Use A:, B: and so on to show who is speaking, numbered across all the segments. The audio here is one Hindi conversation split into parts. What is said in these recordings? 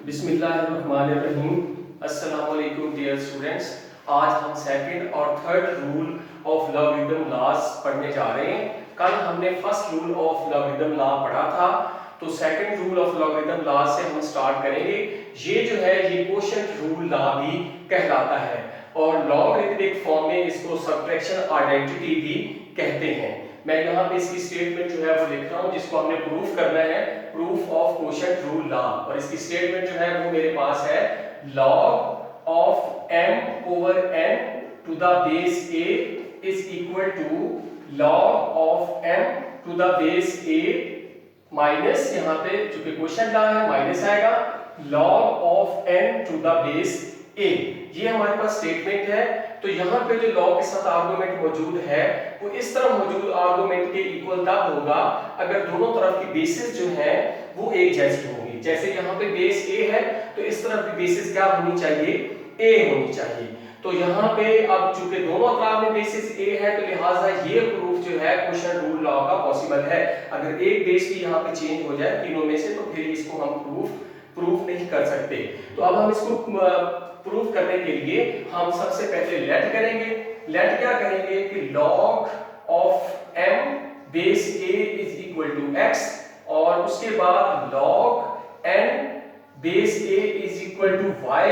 A: बिस्मिल्लाहिर्रहमानिर्रहीम। अस्सलाम वालेकुम डियर स्टूडेंट्स। आज हम सेकंड और third rule of logarithm laws पढ़ने जा रहे हैं। कल हमने first rule of logarithm law पढ़ा था, तो second rule of logarithm law से हम स्टार्ट करेंगे। ये जो है ये कोशेंट रूल लॉ भी कहलाता है और लॉगरिथमिक फॉर्म में इसको सबट्रैक्शन आइडेंटिटी भी कहते हैं। मैं यहाँ पे इसकी स्टेटमेंट जो है वो लिख रहा हूँ जिसको हमने प्रूफ करना है, proof of quotient rule law. और इसकी स्टेटमेंट जो है वो मेरे पास है log of m over n to the base a is equal to log of m to the base a minus, यहाँ पे चूंकि क्वेश्चन लॉ है माइनस आएगा, log of n to the base a। ये हमारे पास स्टेटमेंट है। तो यहाँ पे जो log के साथ आर्गुमेंट मौजूद है वो इस तरह मौजूद आर्गुमेंट के इक्वल तब होगा अगर दोनों तरफ की बेसिस जो है वो एक जैसी होंगी। जैसे यहाँ पे बेस a है तो इस तरफ की बेसिस क्या होनी चाहिए, a होनी चाहिए। तो यहाँ पे अब चूंकि दोनों तरफ में बेसिस a है तो लिहाजा ये प्रूफ जो है कोशेंट रूल लॉ का पॉसिबल है। अगर एक बेस भी यहाँ पे चेंज हो जाए तीनों में से तो फिर इसको हम प्रूफ नहीं कर सकते। तो अब हम इसको प्रूफ करने के लिए हम सबसे पहले लेट करेंगे। लेट क्या करेंगे कि log of m base a is equal to x और उसके बाद log n base a is equal to y।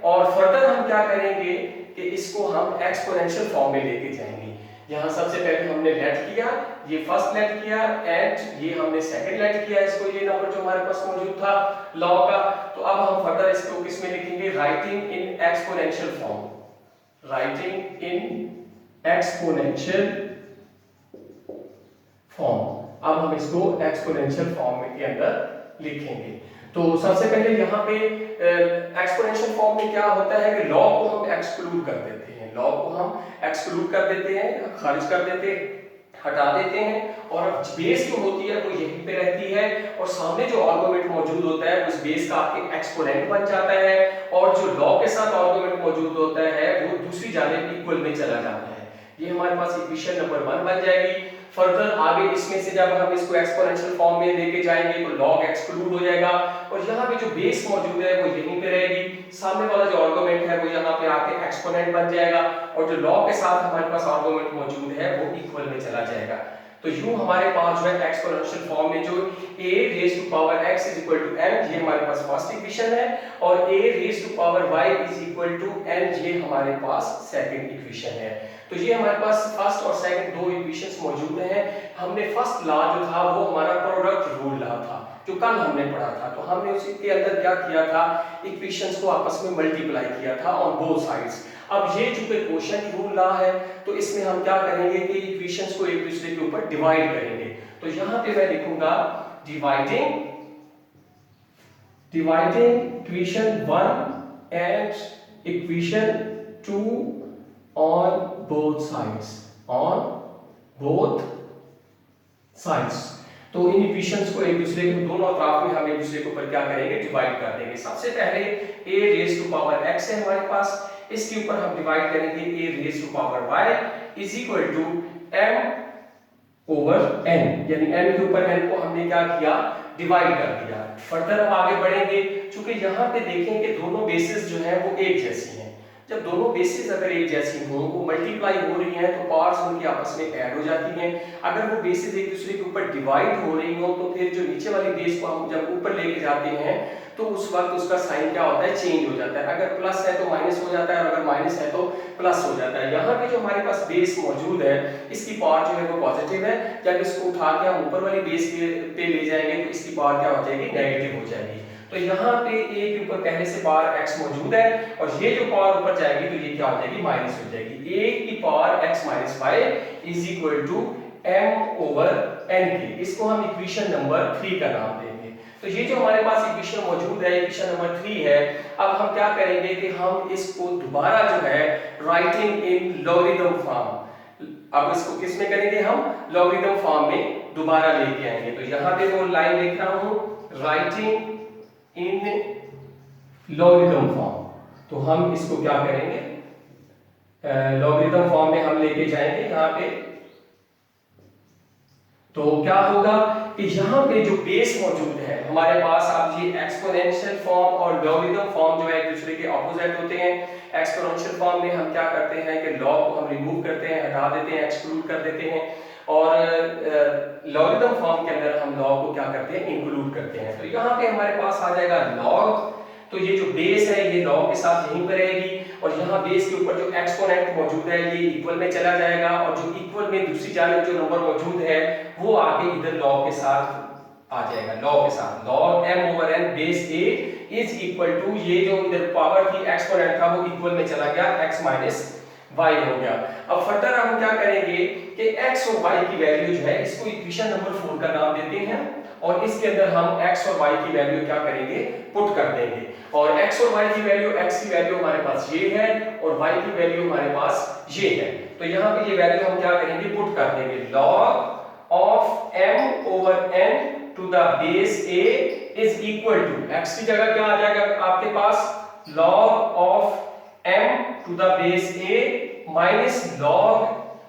A: और फर्दर हम क्या करेंगे कि इसको हम एक्सपोनेंशियल फॉर्म में लेके जाएंगे। यहाँ सबसे पहले हमने लेट किया, ये फर्स्ट लेट किया एंड ये हमने सेकंड लेट किया इसको, ये नंबर जो हमारे पास मौजूद था लॉ का। तो अब हम फर्दर इसको किस में लिखेंगे, writing in exponential form. Writing in exponential form. अब हम इसको एक्सपोनेंशियल फॉर्म के अंदर लिखेंगे। तो सबसे पहले यहाँ पे एक्सपोनेंशियल फॉर्म में क्या होता है कि लॉग को हम एक्सक्लूड कर देते हैं, लॉग को हम एक्सक्लूड कर देते हैं, खारिज कर देते हैं, हटा देते हैं और बेस जो होती है वो यहीं पे रहती है और सामने जो आर्गुमेंट मौजूद होता है उस बेस का आपके एक्सपोनेंट बन जाता है और जो लॉग के साथ आर्गुमेंट मौजूद होता है वो दूसरी जानिब इक्वल में चला जाता है। ये हमारे पास इक्वेशन नंबर 1 बन जाएगी। फर्दर आगे इसमें से जब हम इसको एक्सपोनेंशियल फॉर्म में लेके जाएंगे तो log एक्सक्लूड हो जाएगा और यहाँ पे जो बेस मौजूद है वो यहीं पे रहेगी, सामने वाला जो आर्गुमेंट है वो यहाँ पे आके एक्सपोनेंट बन जाएगा और जो log के साथ हमारे पास आर्गुमेंट मौजूद है वो इक्वल में चला जाएगा। तो यूं हमारे पास जो है एक्सपोनेंशियल फॉर्म में जो a raise to power x is equal to m, ये हमारे पास फर्स्ट इक्वेशन है और a raise to power y is equal to n, ये हमारे पास सेकंड इक्वेशन है। तो ये हमारे पास फर्स्ट और सेकंड दो इक्वेशंस मौजूद हैं। हमने फर्स्ट लॉ जो था वो हमारा प्रोडक्ट रूल लॉ था जो कल हमने पढ़ा था। तो हमने उसके अंदर क्या किया था, इक्वेशंस को आपस में मल्टीप्लाई किया था ऑन बोथ साइड्स। अब ये चूंकि कोशेंट रूल लॉ है तो इसमें हम क्या करेंगे कि इक्वेशंस को एक दूसरे के ऊपर डिवाइड करेंगे। तो यहाँ पे मैं लिखूंगा dividing equation 1 and equation 2 on both sides, on both sides। तो इन इक्वेशंस को एक दूसरे के दोनों तरफ में हम एक दूसरे के ऊपर क्या करेंगे, डिवाइड कर देंगे। सबसे पहले a raise to power x है हमारे पास, इसके ऊपर हम डिवाइड करेंगे a raise to power y is equal to m over n, यानी m के ऊपर n को हमने क्या किया, डिवाइड कर दिया। फर्दर हम आगे बढ़ेंगे, चूंकि यहाँ पे देखें कि दोनों बेसिस जो है वो एक जैसी हैं। जब दोनों बेसिस अगर एक जैसी हो, वो मल्टीप्लाई हो रही हैं तो पार्ट्स उनकी आपस में ऐड हो जाती हैं। अगर वो बेसिस एक दूसरे के ऊपर डिवाइड हो रही हो तो फिर जो नीचे वाली बेस को हम जब ऊपर लेके जाते हैं तो उस वक्त उसका साइन क्या होता है, चेंज हो जाता है। अगर प्लस है तो माइनस हो जाता है और अगर माइनस है तो प्लस हो जाता है। यहाँ पे जो हमारे पास बेस मौजूद है इसकी पावर जो है वो पॉजिटिव है, जब इसको उठा के हम ऊपर वाली बेस पे ले जाएंगे तो इसकी पावर क्या हो जाएगी, नेगेटिव हो जाएगी। तो यहाँ पे a के ऊपर पहले से पावर x मौजूद है और ये जो पावर ऊपर जाएगी तो ये क्या हो जाएगी, माइनस हो जाएगी। a की power x minus 5 is equal to m over n के, इसको हम इक्वेशन नंबर 3 का नाम देंगे। तो ये जो हमारे पास इक्वेशन मौजूद है, इक्वेशन नंबर 3 है। अब हम क्या करेंगे कि हम इसको दोबारा जो है राइटिंग इन लॉगरिथम फॉर्म, अब इसको किस में करेंगे, हम लॉगरिथम फॉर्म में दोबारा लेके आएंगे। तो यहाँ पे वो लाइन लिख रहा हूँ, राइटिंग इन लॉगरिथम फॉर्म। तो हम इसको क्या करेंगे, लॉगरिथम फॉर्म में हम लेके जाएंगे यहाँ पे। तो क्या होगा कि यहाँ पे जो बेस मौजूद है हमारे पास, आप ये एक्सपोनेंशियल फॉर्म और लॉगरिथम फॉर्म जो है एक दूसरे के ऑपोजिट होते हैं। एक्सपोनेंशियल फॉर्म में हम क्या करते हैं कि लॉग को हम रिमूव करते हैं, हटा देते हैं, एक्सक्लूड कर देते हैं, और लॉगरिथम फॉर्म के अंदर हम लॉग को क्या करते हैं, इंक्लूड करते हैं। तो यहाँ पे हमारे पास आ जाएगा लॉग, तो ये जो बेस है ये लॉग के साथ यहीं पर रहेगी, और यहाँ बेस के ऊपर जो एक्सपोनेंट मौजूद है ये इक्वल में चला जाएगा, और जो इक्वल में दूसरी जानिब जो नंबर मौजूद है वो आके इधर लॉग के साथ आ जाएगा। लॉग के साथ log m over n base a is equal to, ये जो इधर पावर थी एक्सपोनेंट था वो इक्वल में चला गया, x माइनस y हो गया। अब फर्दर हम क्या करेंगे कि x और y की वैल्यू जो है इसको इक्वेशन नंबर 4 का नाम देते हैं, और इसके अंदर हम x और y की वैल्यू क्या करेंगे, पुट कर देंगे। और x और y की वैल्यू, x की वैल्यू हमारे पास ये है और y की वैल्यू हमारे पास ये है। तो यहाँ पे ये वैल्यू हम क्या करेंगे, पुट कर देंगे। log of m over n to the base a is equal to, x की जगह क्या आ जाएगा आपके पास, log of m to the base a minus log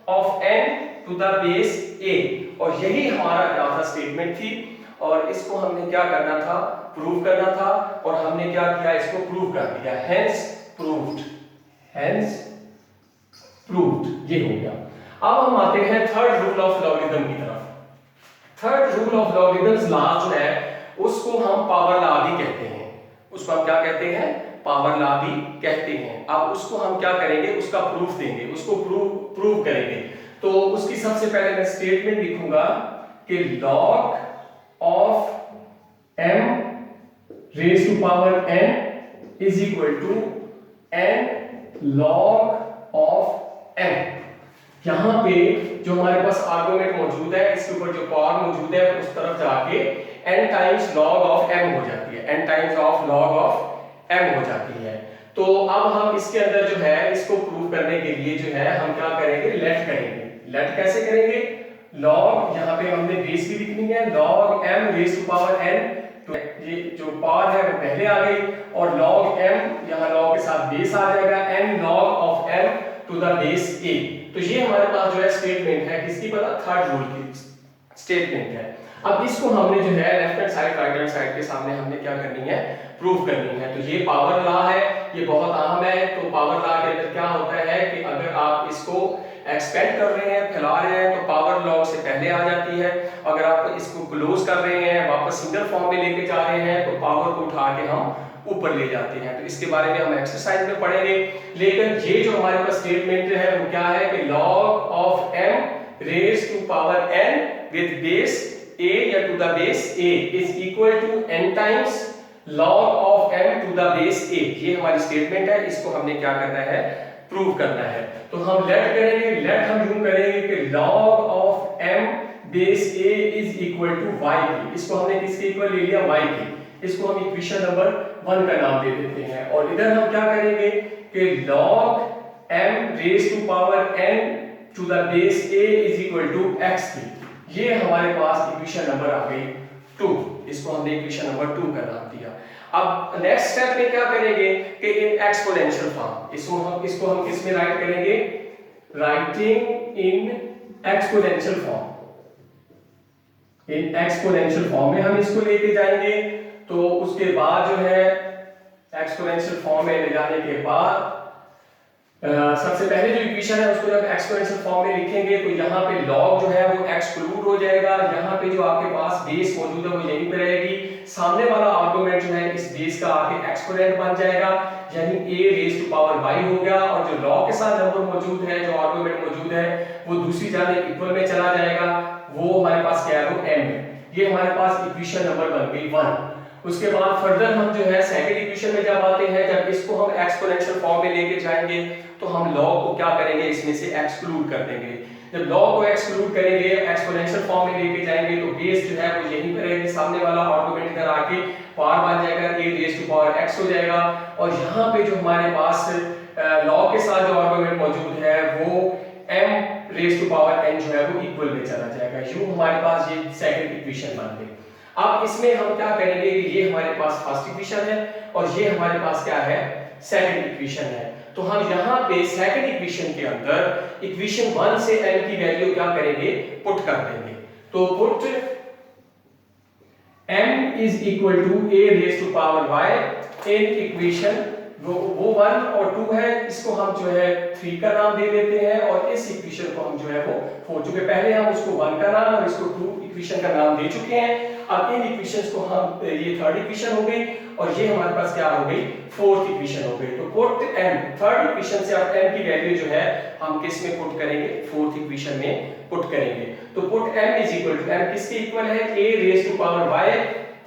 A: of n to the base a। और यही हमारा क्या था, स्टेटमेंट थी, और इसको हमने क्या करना था, प्रूव करना था, और हमने क्या किया, इसको प्रूव कर दिया, हेंस प्रूव्ड, हेंस प्रूव्ड, ये हो गया। अब हम आते हैं थर्ड रूल ऑफ लॉगरिथम की तरफ। Third rule of logarithms law जो है उसको हम पावर लॉ भी कहते हैं, उसको हम क्या कहते हैं, पावर लॉ भी कहते हैं। अब उसको हम क्या करेंगे, उसका प्रूफ देंगे, उसको प्रूव करेंगे। तो उसकी सबसे पहले मैं स्टेटमेंट लिखूंगा कि log of m raise to power n is equal to n log of m। यहां पे जो हमारे पास आर्गुमेंट मौजूद है, इसके ऊपर जो पावर मौजूद है उस तरफ जाके n times log of m हो जाती है, n times of log of m हो जाती है। तो अब हम इसके अंदर जो है इसको प्रूव करने के लिए जो है हम क्या करेंगे, लेट करेंगे। लेट कैसे करेंगे, log, यहाँ पे हमने बेस भी लिखनी है, log m raise to power n, तो ये जो पावर है वो पहले आ गई, और log m यहाँ log के साथ बेस आ जाएगा, n log of m to the base a। तो ये हमारे पास जो है स्टेटमेंट है, किसकी पता, थर्ड रूल की स्टेटमेंट है। अब इसको हमने जो है left hand side right hand side के सामने हमने क्या करनी है, प्रूव करनी है। तो ये पावर लॉ है, ये बहुत अहम है। तो पावर लॉ के अंदर क्या होता है कि अगर आप इसको एक्सपेंड कर रहे हैं, फैला रहे हैं, तो पावर लॉ से पहले आ जाती है। अगर आप इसको क्लोज कर रहे हैं, वापस सिंगल फॉर्म में लेके जा रहे हैं, तो पावर को उठा के हम ऊपर ले जाते हैं। तो इसके बारे में हम एक्सरसाइज में पढ़ेंगे। लेकिन ये जो हमारे पास स्टेटमेंट है वो क्या है कि log of m raise to power n with base a या to the base a is equal to n times log of m to the base a। ये हमारी स्टेटमेंट है, इसको हमने क्या करना है, प्रूव करना है। तो हम लेट करेंगे, लेट हम यूं करेंगे कि log of m base a is equal to y की। इसको हमने किसके इक्वल ले लिया, y की। इसको हम इक्वेशन नंबर 1 का नाम दे देते हैं। और इधर हम क्या करेंगे कि log m raise to power n to the base a is equal to x की। ये हमारे पास इक्वेशन नंबर आ गई 2। इसको हमने इक्वेशन नंबर 2 का नाम दिया। अब नेक्स्ट स्टेप में क्या करेंगे कि इन एक्सपोनेंशियल फॉर्म, इसको हम किस में राइट करेंगे, writing in exponential form. In exponential form में हम इसको लेके जाएंगे। तो उसके बाद जो है एक्सपोनेंशियल फॉर्म में ले जाने के बाद सबसे पहले जो इक्वेशन है उसको जब एक्सपोनेंशियल फॉर्म में लिखेंगे तो यहाँ पे log जो है वो एक्सक्लूड हो जाएगा। यहाँ पे जो आपके पास बेस मौजूद है वो यहीं पे रहेगी। सामने वाला आर्गुमेंट जो है इस बेस का आगे एक्सपोनेंट बन जाएगा, यानी a raise to power y हो गया। और जो log के साथ नंबर मौजूद है, जो आर्गुमेंट मौजूद है, वो दूसरी जानिब इक्वल में चला जाएगा। वो हमारे पास क्या है, वो m है। ये हमारे पास इक्वेशन नंबर बन गई 1। उसके बाद फर्दर हम जो है सेकंड इक्वेशन में जब आते हैं, जब इसको हम एक्सपोनेंशियल फॉर्म में लेके जाएंगे तो हम log को क्या करेंगे, इसमें से एक्सक्लूड कर देंगे। जब log को एक्सक्लूड करेंगे, एक्सपोनेंशियल फॉर्म में लेके जाएंगे तो बेस जो है वो यहीं पे रहेगी। सामने वाला आर्गुमेंट इधर आके पावर बन जाएगा, a raise to power x हो जाएगा। और यहाँ पे जो हमारे पास log के साथ जो आर्गुमेंट मौजूद है वो m raise to power n जो है वो इक्वल में चला जाएगा। यूं हमारे पास ये सेकंड इक्वेशन बन गई। अब इसमें हम क्या करेंगे कि ये हमारे पास फर्स्ट इक्वेशन है और ये हमारे पास क्या है, सेकंड इक्वेशन है। तो हम यहाँ पे सेकंड इक्वेशन के अंदर इक्वेशन 1 से n की वैल्यू क्या करेंगे, पुट कर देंगे। तो put m is equal to a raise to power y in equation वो 1 और 2 है, इसको हम जो है 3 का नाम दे देते हैं और इस इक्वेशन को हम जो है वो 4, चूंकि पहले हम उसको 1 का नाम और इसको 2 इक्वेशन का नाम दे चुके हैं। अब इन इक्वेशंस को हम ये थर्ड इक्वेशन हो गई और ये हमारे पास क्या हो गई, फोर्थ इक्वेशन हो गई। तो पुट m, थर्ड इक्वेशन से अब m की वैल्यू जो है हम किस में पुट करेंगे, फोर्थ इक्वेशन में पुट करेंगे। तो put m is equal to, m किसके इक्वल है, a raise to power y,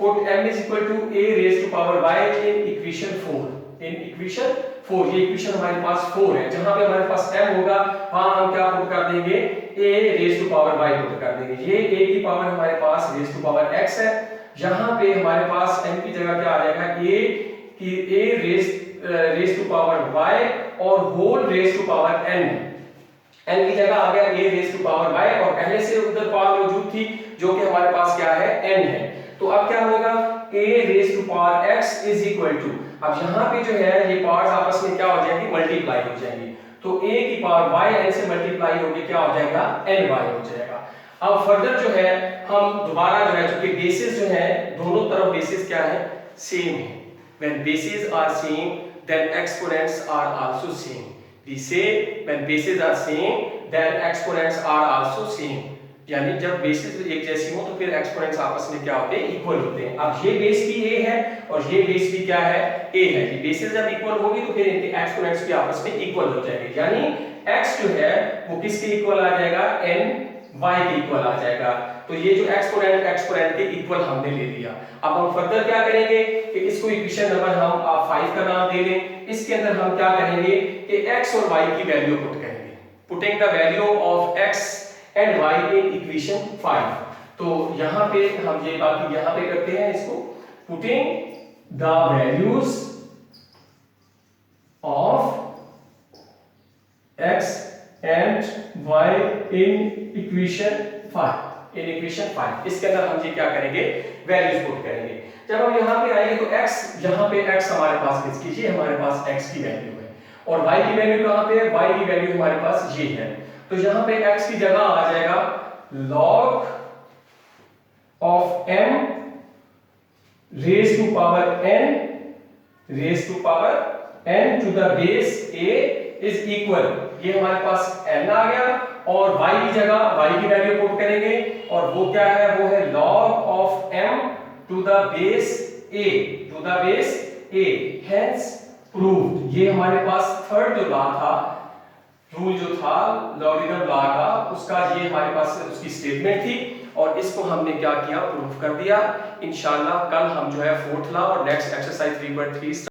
A: put m is equal to a raise to power y in equation 4, in equation 4। ये इक्वेशन हमारे पास 4 है, जहां पे हमारे पास m होगा वहां हम क्या पुट कर देंगे, a raise to power y put कर देंगे। ये a की पावर हमारे पास रेज टू पावर x है, यहां पे हमारे पास m की जगह क्या आ जाएगा, a raise to power y और whole raise to power n की जगह आ गया a raise to power y और पहले से उधर पावर मौजूद थी जो कि हमारे पास क्या है, n है। तो अब क्या होगा, a raise to power x is equal to, अब यहाँ पे जो है ये पावर्स आपस में क्या हो जाएंगी, मल्टीप्लाई हो जाएंगी। तो a की पावर y n से मल्टीप्लाई होके क्या हो जाएगा, ny हो जाएगा। अब फर्दर जो है हम दोबारा जो है, क्योंकि बेसिस जो है दोनों तरफ बेसिस क्या है, सेम है। When bases are same, then exponents are also same. We say when bases are same, then exponents are also same. यानी जब बेसिस एक जैसी हो तो फिर एक्सपोनेंट्स आपस में क्या होते हैं, इक्वल होते हैं। अब ये बेस भी a है और ये बेस भी क्या है, a है। ये बेसिस जब इक्वल होगी तो फिर इनके एक्सपोनेंट्स भी आपस में इक्वल हो जाएंगे, यानी x जो है वो किसके इक्वल आ जाएगा, n y के इक्वल आ जाएगा। तो ये जो एक्सपोनेंट के इक्वल हमने ले लिया। अब हम फर्दर क्या करेंगे कि इसको इक्वेशन नंबर हम 5 का नाम दे दें। इसके अंदर हम क्या करेंगे कि x और y की वैल्यू पुट करेंगे, putting the value of x and y in equation 5। तो यहाँ पे हम ये बाकी यहाँ पे करते हैं, इसको putting the values of x and y in equation 5, in equation 5। इसके अंदर हम ये क्या करेंगे, वैल्यूज पुट करेंगे। जब हम यहाँ पे आएंगे तो x, यहाँ पे x हमारे पास किसकी, ये हमारे पास x की वैल्यू है और y की वैल्यू कहाँ पे है, y की वैल्यू हमारे पास ये है। तो यहाँ पे x की जगह आ जाएगा log of m raised to power n to the base a is equal, ये हमारे पास n आ गया और y की जगह y की वैल्यू पुट करेंगे और वो क्या है, वो है log of m to the base a, hence proved। ये हमारे पास थर्ड जो लॉ था, रूल जो था लॉगरिथम लॉ का, उसका ये हमारे पास उसकी स्टेटमेंट थी और इसको हमने क्या किया, प्रूफ कर दिया। इंशाल्लाह कल हम जो है फोर्थ लॉ और नेक्स्ट एक्सरसाइज 3.3